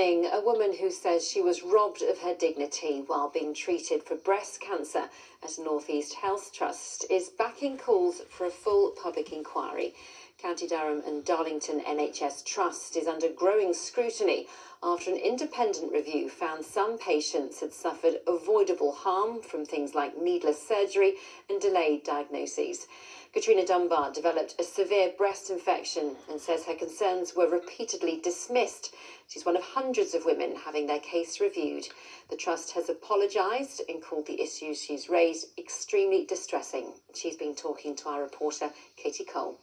morning, a woman who says she was robbed of her dignity while being treated for breast cancer at North East Health Trust is backing calls for a full public inquiry. County Durham and Darlington NHS Trust is under growing scrutiny after an independent review found some patients had suffered avoidable harm from things like needless surgery and delayed diagnoses. Katrina Dunbar developed a severe breast infection and says her concerns were repeatedly dismissed. She's one of hundreds of women having their case reviewed. The Trust has apologised and called the issues she's raised extremely distressing. She's been talking to our reporter, Katie Cole.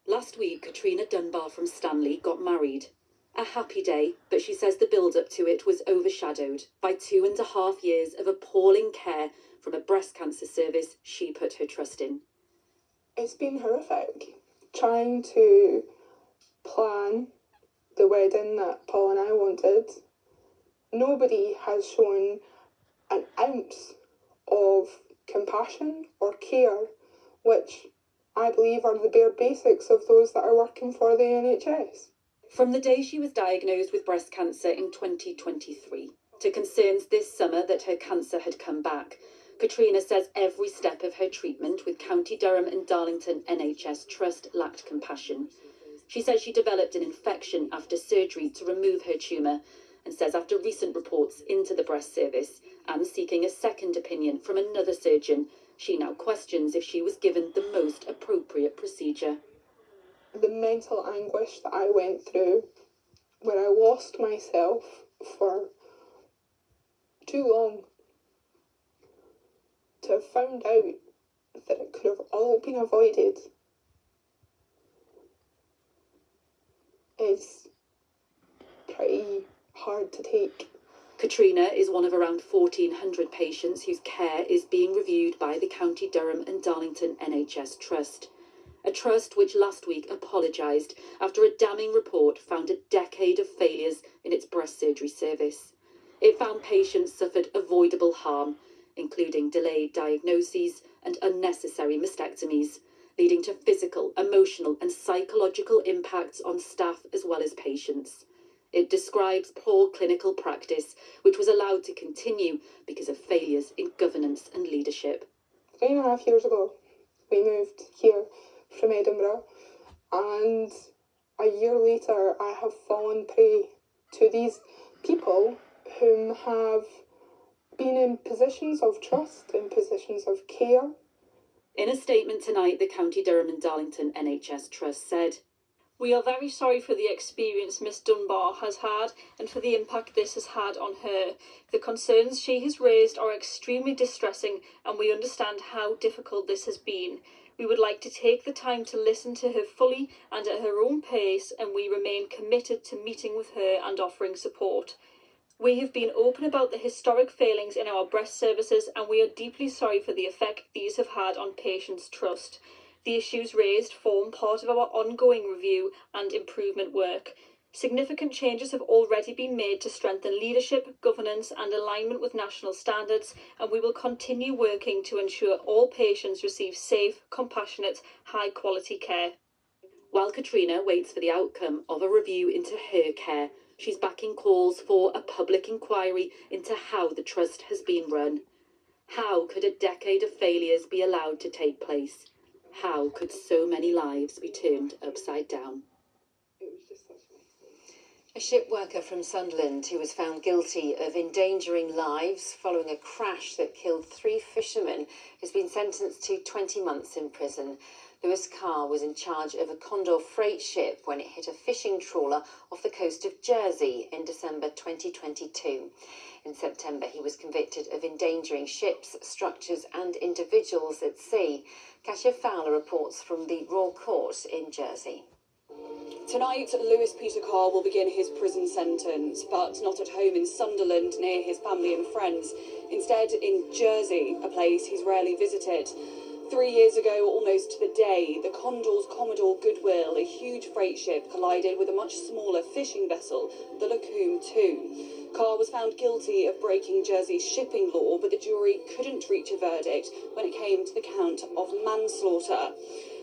Last week, Katrina Dunbar from Stanley got married. A happy day, but she says the build-up to it was overshadowed by 2.5 years of appalling care from a breast cancer service she put her trust in. It's been horrific, trying to plan the wedding that Paul and I wanted. Nobody has shown an ounce of compassion or care, which I believe are the bare basics of those that are working for the NHS. From the day she was diagnosed with breast cancer in 2023 to concerns this summer that her cancer had come back, Katrina says every step of her treatment with County Durham and Darlington NHS Trust lacked compassion. She says she developed an infection after surgery to remove her tumour and says after recent reports into the breast service and seeking a second opinion from another surgeon, she now questions if she was given the most appropriate procedure. The mental anguish that I went through, where I lost myself for too long, to have found out that it could have all been avoided is pretty hard to take. Katrina is one of around 1,400 patients whose care is being reviewed by the County Durham and Darlington NHS Trust. A trust which last week apologised after a damning report found a decade of failures in its breast surgery service. It found patients suffered avoidable harm, including delayed diagnoses and unnecessary mastectomies, leading to physical, emotional and psychological impacts on staff as well as patients. It describes poor clinical practice, which was allowed to continue because of failures in governance and leadership. 3.5 years ago, we moved here from Edinburgh, and a year later I have fallen prey to these people whom have been in positions of trust, in positions of care. In a statement tonight, the County Durham and Darlington NHS Trust said, "We are very sorry for the experience Miss Dunbar has had and for the impact this has had on her. The concerns she has raised are extremely distressing and we understand how difficult this has been. We would like to take the time to listen to her fully and at her own pace, and we remain committed to meeting with her and offering support. We have been open about the historic failings in our breast services and we are deeply sorry for the effect these have had on patients' trust. The issues raised form part of our ongoing review and improvement work. Significant changes have already been made to strengthen leadership, governance and alignment with national standards, and we will continue working to ensure all patients receive safe, compassionate, high-quality care." While Katrina waits for the outcome of a review into her care, she's backing calls for a public inquiry into how the trust has been run. How could a decade of failures be allowed to take place? How could so many lives be turned upside down? A ship worker from Sunderland who was found guilty of endangering lives following a crash that killed 3 fishermen has been sentenced to 20 months in prison. Lewis Carr was in charge of a Condor freight ship when it hit a fishing trawler off the coast of Jersey in December 2022. In September, he was convicted of endangering ships, structures and individuals at sea. Kasia Fowler reports from the Royal Court in Jersey. Tonight, Lewis Peter Carr will begin his prison sentence, but not at home in Sunderland near his family and friends. Instead, in Jersey, a place he's rarely visited. 3 years ago, almost to the day, the Condor's Commodore Goodwill, a huge freight ship, collided with a much smaller fishing vessel, the Lacombe 2. Carr was found guilty of breaking Jersey's shipping law, but the jury couldn't reach a verdict when it came to the count of manslaughter.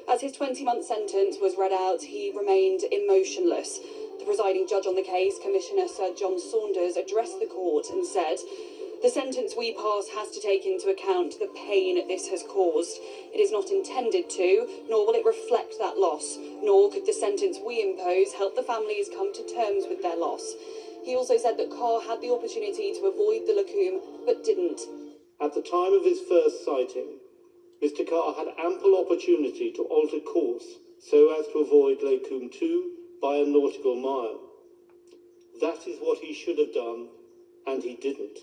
As his 20-month sentence was read out, he remained emotionless. The presiding judge on the case, Commissioner Sir John Saunders, addressed the court and said, "The sentence we pass has to take into account the pain this has caused. It is not intended to, nor will it reflect that loss, nor could the sentence we impose help the families come to terms with their loss." He also said that Carr had the opportunity to avoid the lacoon, but didn't. At the time of his first sighting, Mr. Carr had ample opportunity to alter course so as to avoid Lacoombe 2 by a nautical mile. That is what he should have done, and he didn't.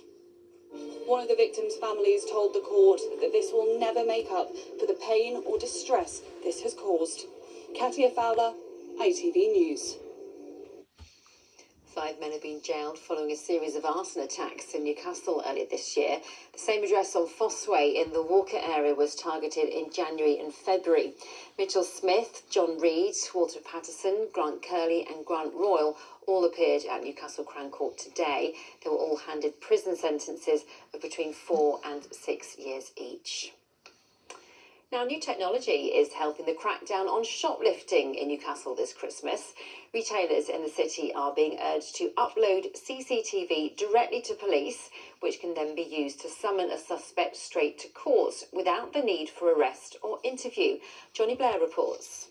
One of the victims' families told the court that this will never make up for the pain or distress this has caused. Katia Fowler, ITV News. 5 men have been jailed following a series of arson attacks in Newcastle earlier this year. The same address on Fossway in the Walker area was targeted in January and February. Mitchell Smith, John Reed, Walter Patterson, Grant Curley and Grant Royal all appeared at Newcastle Crown Court today. They were all handed prison sentences of between 4 and 6 years each. Now, new technology is helping the crackdown on shoplifting in Newcastle this Christmas. Retailers in the city are being urged to upload CCTV directly to police, which can then be used to summon a suspect straight to court without the need for arrest or interview. Johnny Blair reports.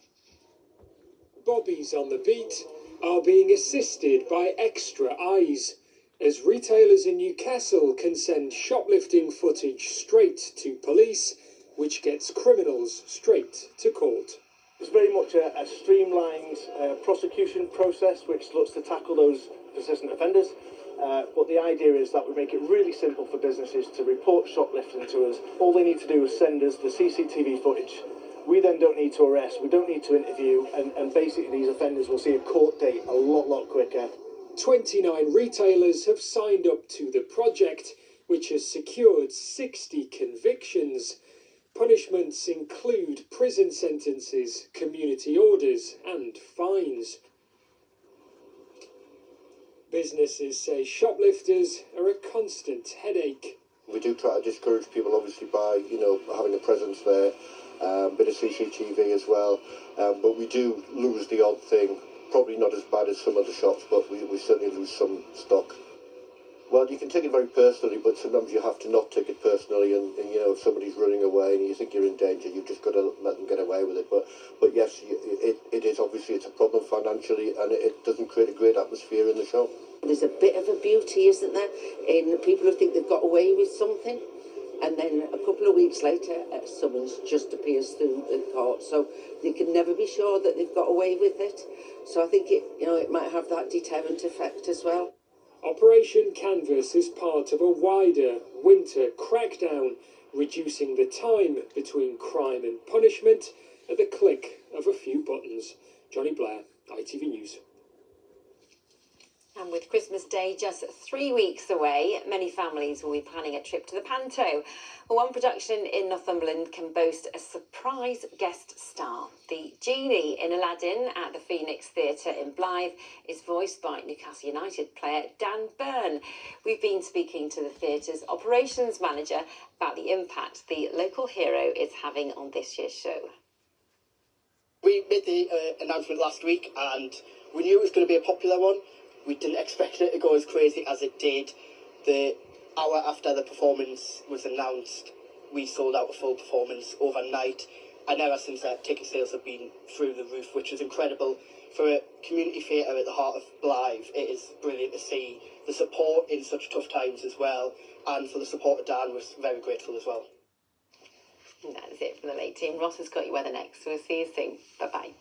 Bobbies on the beat are being assisted by extra eyes, as retailers in Newcastle can send shoplifting footage straight to police, which gets criminals straight to court. It's very much a streamlined prosecution process which looks to tackle those persistent offenders. But the idea is that we make it really simple for businesses to report shoplifting to us. All they need to do is send us the CCTV footage. We then don't need to arrest, we don't need to interview, and basically these offenders will see a court date a lot quicker. 29 retailers have signed up to the project, which has secured 60 convictions. Punishments include prison sentences, community orders and fines. Businesses say shoplifters are a constant headache. We do try to discourage people, obviously, by, having a presence there, bit of CCTV as well. But we do lose the odd thing, probably not as bad as some other shops, but we certainly lose some stock. Well, you can take it very personally, but sometimes you have to not take it personally. And if somebody's running away and you think you're in danger, you've just got to let them get away with it. But yes, it is obviously it's a problem financially, and it doesn't create a great atmosphere in the shop. There's a bit of a beauty, isn't there, in people who think they've got away with something, and then a couple of weeks later, a summons just appears through the court, so they can never be sure that they've got away with it. So I think it might have that deterrent effect as well. Operation Canvas is part of a wider winter crackdown, reducing the time between crime and punishment at the click of a few buttons. Johnny Blair, ITV News. And with Christmas Day just 3 weeks away, many families will be planning a trip to the Panto. Well, one production in Northumberland can boast a surprise guest star. The genie in Aladdin at the Phoenix Theatre in Blythe is voiced by Newcastle United player Dan Byrne. We've been speaking to the theatre's operations manager about the impact the local hero is having on this year's show. We made the announcement last week and we knew it was going to be a popular one. We didn't expect it to go as crazy as it did. The hour after the performance was announced, we sold out a full performance overnight. And ever since that, ticket sales have been through the roof, which is incredible. For a community theatre at the heart of Blythe, it is brilliant to see the support in such tough times as well. And for the support of Dan, we're very grateful as well. And that is it from the late team. Ross has got you weather next, so we'll see you soon. Bye-bye.